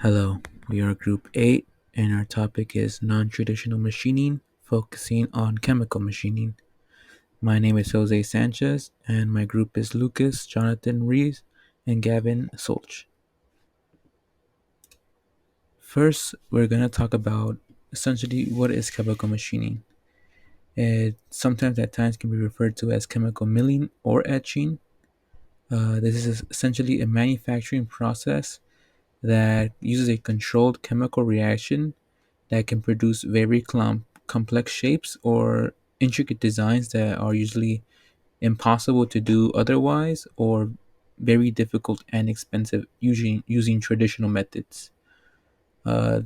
Hello, we are Group 8, and our topic is non traditional machining, focusing on chemical machining. My name is Jose Sanchez, and my group is Lucas, Jonathan Reeves, and Gavin Solch. First, we're going to talk about essentially what is chemical machining. It sometimes at times can be referred to as chemical milling or etching. This is essentially a manufacturing process that uses a controlled chemical reaction that can produce very complex shapes or intricate designs that are usually impossible to do otherwise or very difficult and expensive using traditional methods. Uh,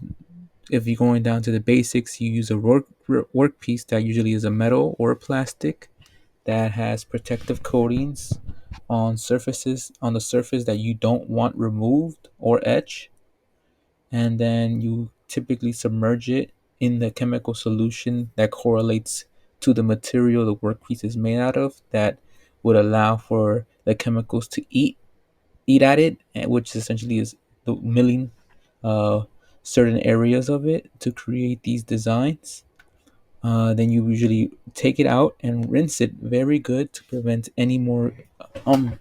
if you're going down to the basics, you use a workpiece that usually is a metal or a plastic that has protective coatings on the surface that you don't want removed or etched, and then you typically submerge it in the chemical solution that correlates to the material the workpiece is made out of, that would allow for the chemicals to eat at it, which essentially is the milling uh, certain areas of it to create these designs. Then you usually take it out and rinse it very good to prevent any more um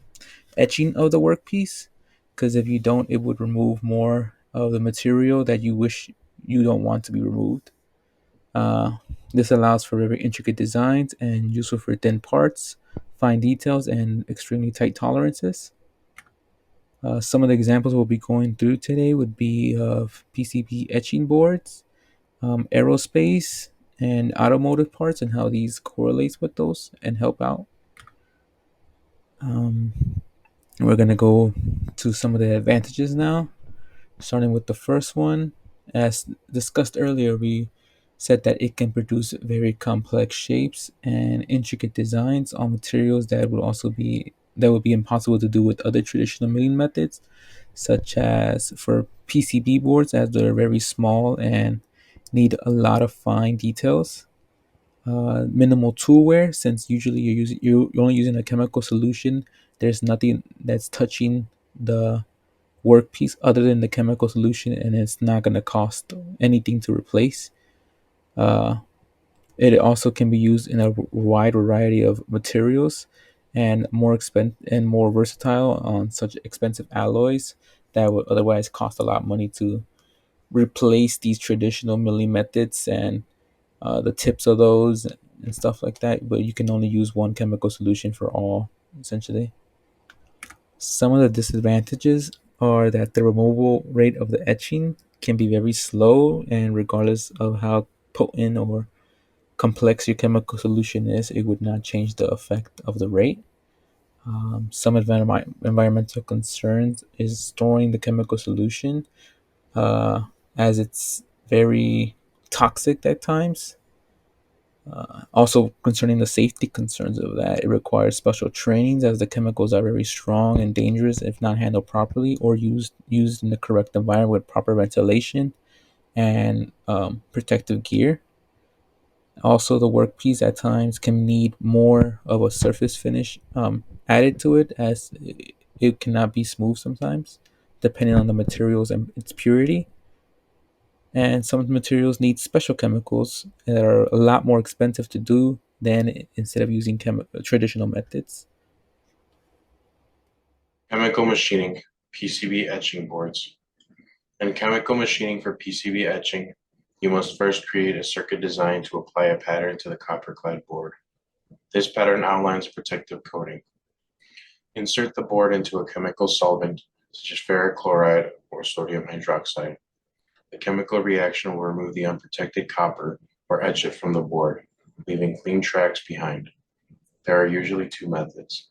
etching of the workpiece, because if you don't, it would remove more of the material that you wish you don't want to be removed. Uh, this allows for very intricate designs and useful for thin parts, fine details, and extremely tight tolerances. Some of the examples we'll be going through today would be of PCB etching boards, aerospace, and automotive parts, and how these correlates with those and help out. Um, we're gonna go to some of the advantages now. Starting with the first one, as discussed earlier, we said that it can produce very complex shapes and intricate designs on materials that would be impossible to do with other traditional milling methods, such as for PCB boards, as they're very small and need a lot of fine details. Minimal tool wear, since usually you're only using a chemical solution. There's nothing that's touching the workpiece other than the chemical solution, and it's not going to cost anything to replace. Uh, it also can be used in a wide variety of materials and more versatile on such expensive alloys that would otherwise cost a lot of money to replace these traditional milling methods and the tips of those and stuff like that. But you can only use one chemical solution for all, essentially. Some of the disadvantages are that the removal rate of the etching can be very slow, and regardless of how potent or complex your chemical solution is, it would not change the effect of the rate. Some environmental concerns is storing the chemical solution, uh, as it's very toxic at times. Also, concerning the safety concerns of that, it requires special trainings, as the chemicals are very strong and dangerous if not handled properly or used in the correct environment with proper ventilation and protective gear. Also, the workpiece at times can need more of a surface finish added to it, as it cannot be smooth sometimes, depending on the materials and its purity. And some materials need special chemicals that are a lot more expensive to do than instead of using traditional methods. Chemical machining, PCB etching boards. In chemical machining for PCB etching, you must first create a circuit design to apply a pattern to the copper-clad board. This pattern outlines a protective coating. Insert the board into a chemical solvent, such as ferric chloride or sodium hydroxide. The chemical reaction will remove the unprotected copper or etch it from the board, leaving clean tracks behind. There are usually two methods.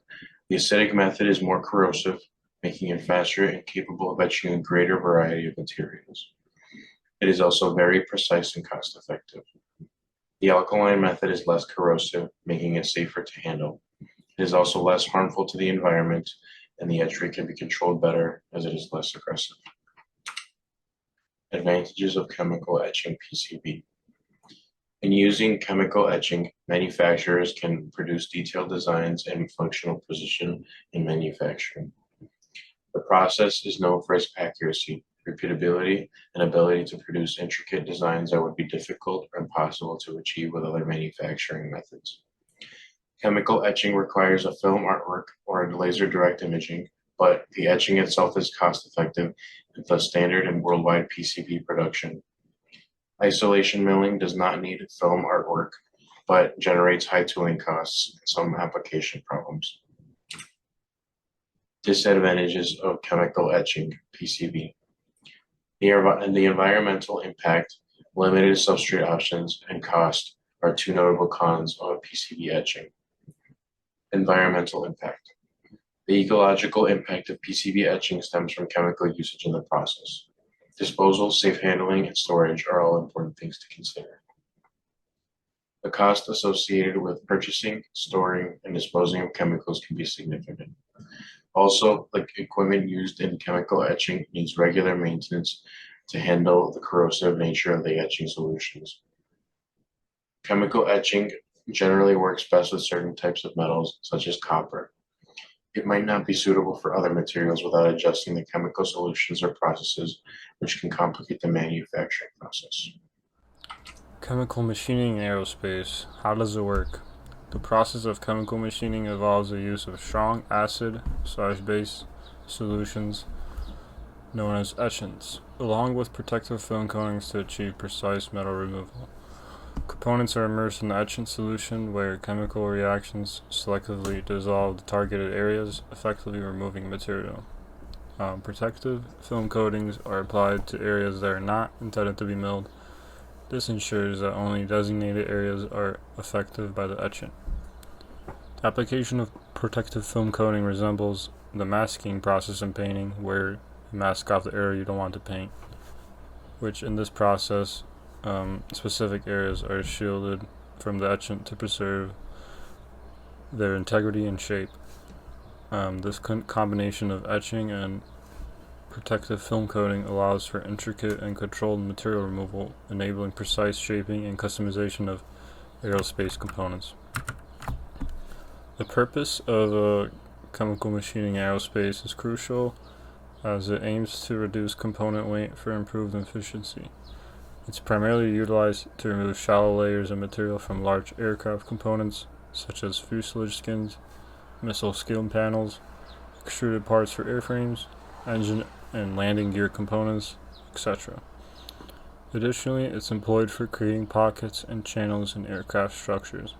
The acidic method is more corrosive, making it faster and capable of etching a greater variety of materials. It is also very precise and cost effective. The alkaline method is less corrosive, making it safer to handle. It is also less harmful to the environment, and the etch rate can be controlled better as it is less aggressive. Advantages of chemical etching PCB. In using chemical etching, manufacturers can produce detailed designs and functional precision in manufacturing. The process is known for its accuracy, repeatability, and ability to produce intricate designs that would be difficult or impossible to achieve with other manufacturing methods. Chemical etching requires a film artwork or laser direct imaging, but the etching itself is cost effective and thus standard in worldwide PCB production. Isolation milling does not need film artwork, but generates high tooling costs and some application problems. Disadvantages of chemical etching (PCB). The environmental impact, limited substrate options, and cost are two notable cons of PCB etching. Environmental impact. The ecological impact of PCB etching stems from chemical usage in the process. Disposal, safe handling, and storage are all important things to consider. The cost associated with purchasing, storing, and disposing of chemicals can be significant. Also, like equipment used in chemical etching needs regular maintenance to handle the corrosive nature of the etching solutions. Chemical etching generally works best with certain types of metals, such as copper. It might not be suitable for other materials without adjusting the chemical solutions or processes, which can complicate the manufacturing process. Chemical machining in aerospace. How does it work? The process of chemical machining involves the use of strong acid/base solutions known as etchants, along with protective film coatings to achieve precise metal removal. Components are immersed in the etchant solution where chemical reactions selectively dissolve the targeted areas, effectively removing material. Protective film coatings are applied to areas that are not intended to be milled. This ensures that only designated areas are affected by the etchant. The application of protective film coating resembles the masking process in painting, where you mask off the area you don't want to paint, which in this process, specific areas are shielded from the etchant to preserve their integrity and shape. This combination of etching and protective film coating allows for intricate and controlled material removal, enabling precise shaping and customization of aerospace components. The purpose of chemical machining aerospace is crucial as it aims to reduce component weight for improved efficiency. It's primarily utilized to remove shallow layers of material from large aircraft components such as fuselage skins, missile skin panels, extruded parts for airframes, engine and landing gear components, etc. Additionally, it's employed for creating pockets and channels in aircraft structures.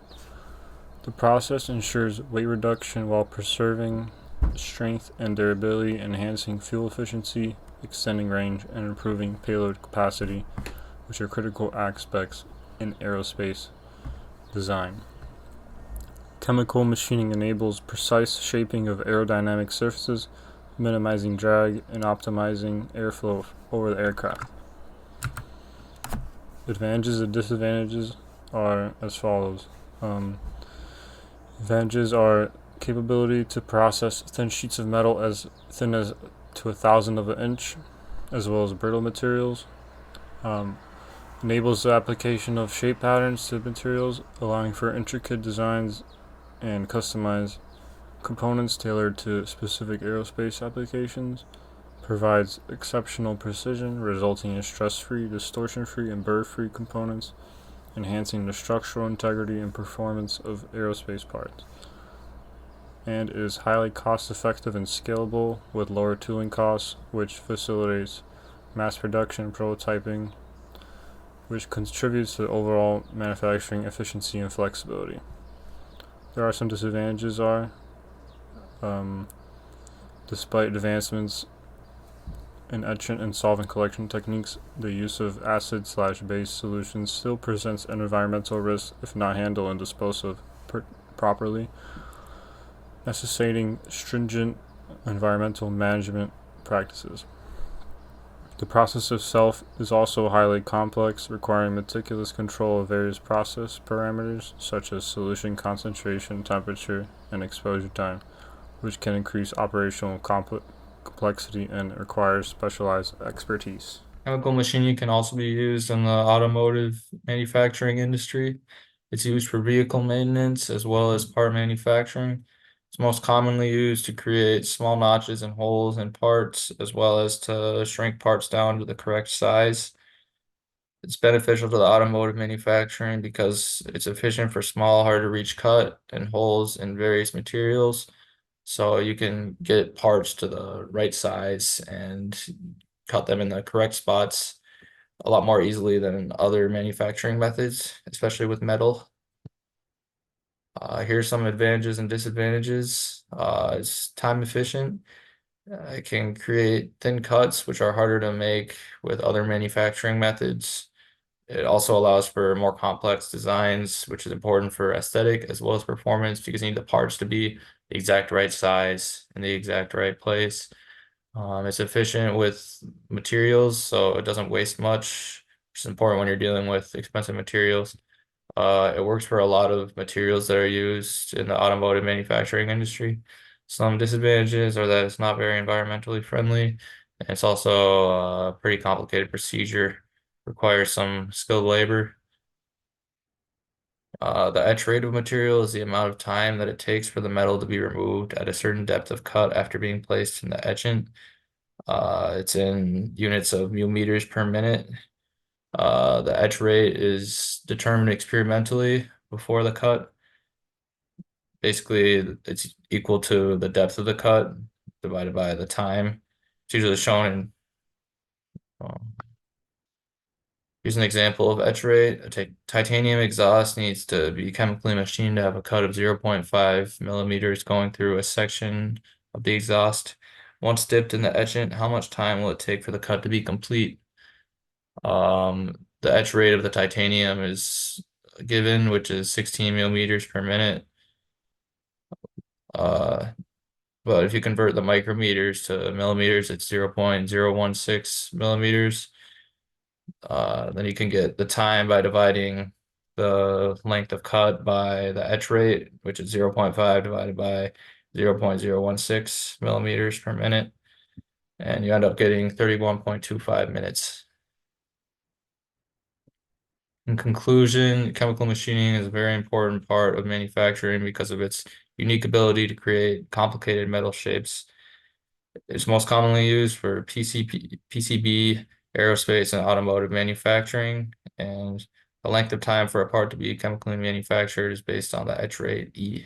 The process ensures weight reduction while preserving strength and durability, enhancing fuel efficiency, extending range, and improving payload capacity, which are critical aspects in aerospace design. Chemical machining enables precise shaping of aerodynamic surfaces, minimizing drag and optimizing airflow over the aircraft. Advantages and disadvantages are as follows. Advantages are capability to process thin sheets of metal as thin as to 1/1000 of an inch, as well as brittle materials. Enables the application of shape patterns to materials, allowing for intricate designs and customized components tailored to specific aerospace applications. Provides exceptional precision, resulting in stress-free, distortion-free, and burr-free components, enhancing the structural integrity and performance of aerospace parts. And is highly cost-effective and scalable with lower tooling costs, which facilitates mass production and prototyping, which contributes to overall manufacturing efficiency and flexibility. There are some disadvantages despite advancements in etchant and solvent collection techniques, the use of acid/base solutions still presents an environmental risk if not handled and disposed of properly, necessitating stringent environmental management practices. The process itself is also highly complex, requiring meticulous control of various process parameters such as solution concentration, temperature, and exposure time, which can increase operational complexity and requires specialized expertise. Chemical machining can also be used in the automotive manufacturing industry. It's used for vehicle maintenance as well as part manufacturing. It's most commonly used to create small notches and holes in parts, as well as to shrink parts down to the correct size. It's beneficial to the automotive manufacturing because it's efficient for small, hard to reach cut and holes in various materials. So you can get parts to the right size and cut them in the correct spots a lot more easily than other manufacturing methods, especially with metal. Here's some advantages and disadvantages. It's time efficient. It can create thin cuts, which are harder to make with other manufacturing methods. It also allows for more complex designs, which is important for aesthetic as well as performance because you need the parts to be the exact right size in the exact right place. It's efficient with materials, so it doesn't waste much, which is important when you're dealing with expensive materials. It works for a lot of materials that are used in the automotive manufacturing industry. Some disadvantages are that it's not very environmentally friendly, and it's also a pretty complicated procedure, requires some skilled labor. The etch rate of material is the amount of time that it takes for the metal to be removed at a certain depth of cut after being placed in the etchant. It's in units of millimeters per minute. The etch rate is determined experimentally before the cut. Basically, it's equal to the depth of the cut divided by the time. It's usually shown in. Here's an example of etch rate. A titanium exhaust needs to be chemically machined to have a cut of 0.5 millimeters going through a section of the exhaust. Once dipped in the etchant, how much time will it take for the cut to be complete? The etch rate of the titanium is given, which is 16 millimeters per minute. But if you convert the micrometers to millimeters, it's 0.016 millimeters. Then you can get the time by dividing the length of cut by the etch rate, which is 0.5 divided by 0.016 millimeters per minute. And you end up getting 31.25 minutes. In conclusion, chemical machining is a very important part of manufacturing because of its unique ability to create complicated metal shapes. It's most commonly used for PCB, aerospace, and automotive manufacturing, and the length of time for a part to be chemically manufactured is based on the etch rate E.